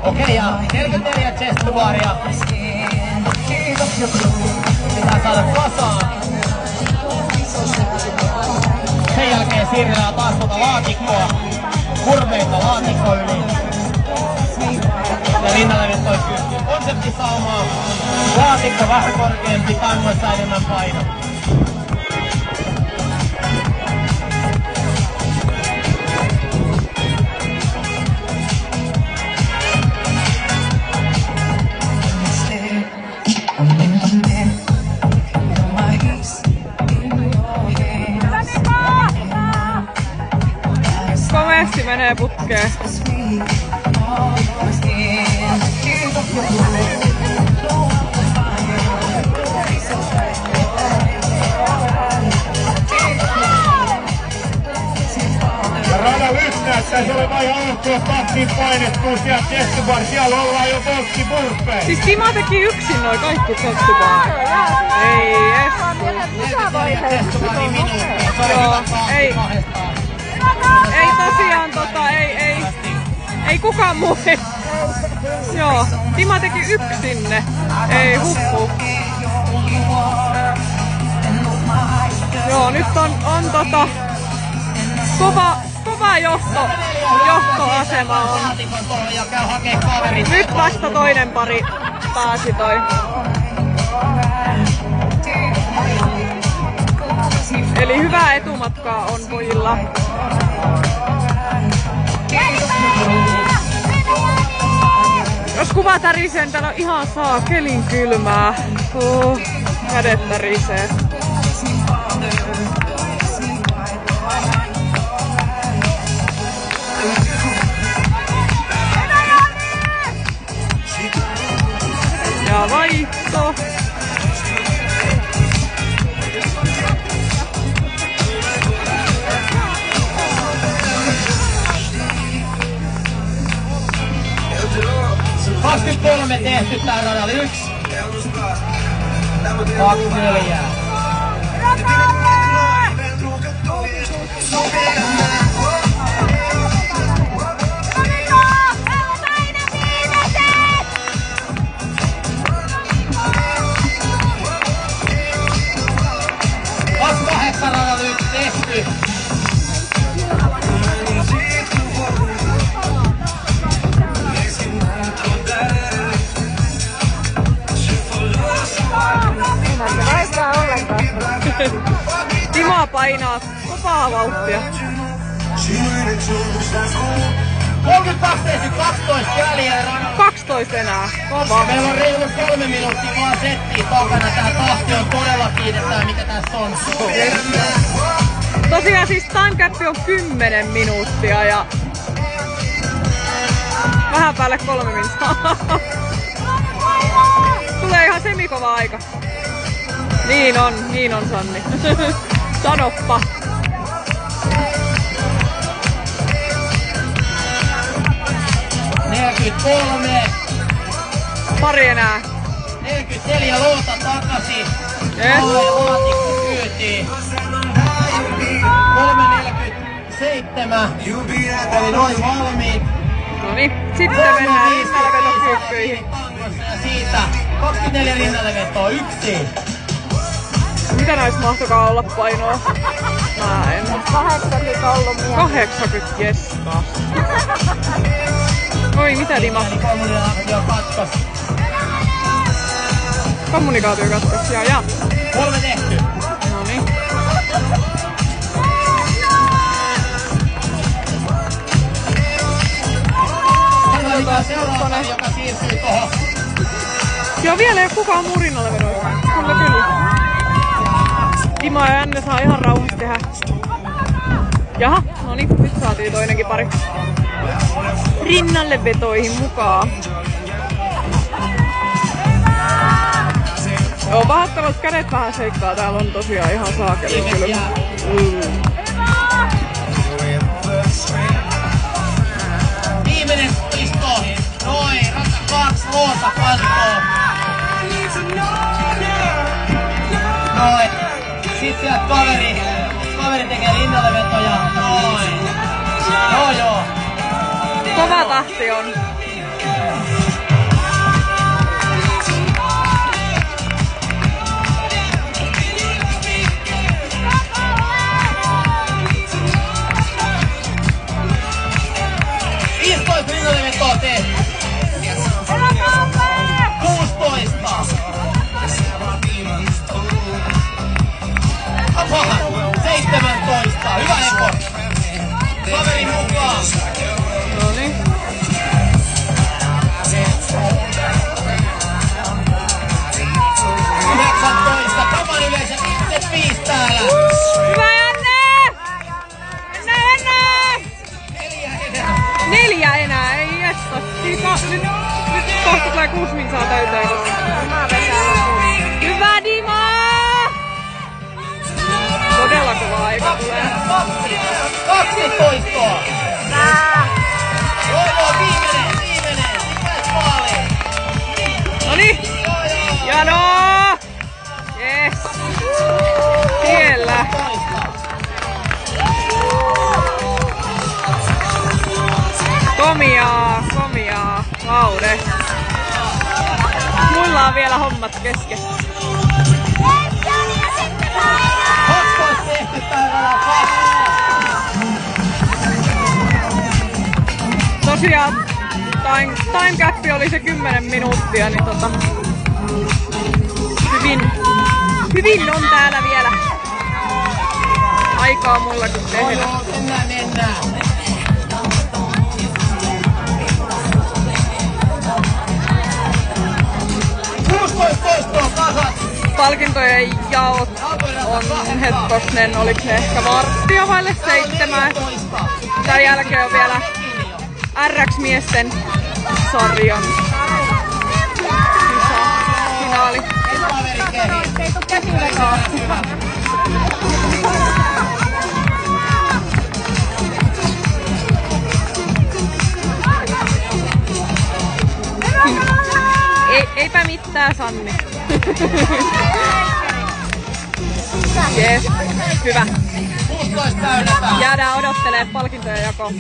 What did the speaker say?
Okei, ja 44 chest-tuoria. Pitää saada kasaan. Sen jälkeen siirretään taas tuota laatikkoa. Kurveita laatikko yli. Ja rinnalevyt toi pystyy. Konseptisaumaa. Laatikko vähän korkeampi, kannoissa enemmän paino. Komeasti menee putkeen. Rada 1 näyttäisi olevan ihan alkuun tahtiin painettua sieltä chest-bar. Siellä ollaan jo polkki burpeen. Siis Timo teki yksin noin kaikki chest-bar. Ei ees. Joo, ei tosiaan ei kukaan muu. Joo, Timo teki yksin ne. Ei huppu. Joo, nyt on kova johtoasema on. Nyt vasta toinen pari pääsi toi. Eli hyvää etumatkaa on pojilla. Jos kuva tärisee, täällä on ihan saakelin kylmää. Kädet tärisee. Ja vaihto. Kolme tehty tää radalla 1. 2, 4. Radalla 1 tehty. Timo painaa kovaa vauhtia. 32 tehty, 12 jäljellä. 12 enää. Kova. Meillä on reilu 3 minuuttia vaan settiä takana. Tää tahti on todella kiinnittää, mikä tässä on. Tosiaan siis time cap on 10 minuuttia ja vähän päälle 3 minuuttia. Tulee ihan semikova aika. Niin on Sanni. Sanoppa. Pari enää. 44 loota takaisin. Yes. Laatikko kyytiin. 3.47. Eli noin valmiit. Noniin, sitten mennään rinnallevetokyykkyihin. Ja siitä 24 rinnallevetoa yksin. Mitä näistä mahtokaa olla painoa? Mä en. 80 ollut mieltä. 80, jes taas. Oi, mitä Dima? Kommunikaatio katkos. Kommunikaatio katkos, ja. 3 tehty. Noniin. Seuraava, joka siirtyy tohon. Joo, vielä ei oo kukaan muu rinnallevedoissa. Kyllä. Timo ja Janne saa ihan rauhassa tehdä. Jaha, noniin, nyt saatiin toinenkin pari rinnallevetoihin mukaan. Joo, pahoittelut, kädet vähän seikkaa. Täällä on tosiaan ihan saakeli kylmä. Viimeinen isto. Noin, rata 2 loota kantoon. Noin. Sit sieltä kaveri tekee rinnallevetoja. Noin. Joo. Kova tahti on. Hyvä Eko! Kaveri mukaan! Noniin. Kaman yleisö, itse 5 täällä! Hyvä Janne! Enää! 4 enää, ei jesta. Nyt kohta tulee 6 minsaa täyteen. Hyvä Dima! Todella kova aika tulee. 12! Joo, viimeinen! Pääs maaliin! Noniin! Jano! Yes! Siellä! Komiaa, Laude. Mulla on vielä hommat kesken. Tosiaan time gap oli se 10 minuuttia, niin hyvin on täällä vielä aikaa mullakin tehdä. Mennään. Palkintojen jaot on hetkosten, oliks ne ehkä varttia vaille 7. Tän jälkeen on vielä RX-miesten sarjan finaali. Eipä mitään, Sanni. Jees, hyvä. Jäädään odottelemaan palkintojen jakoa.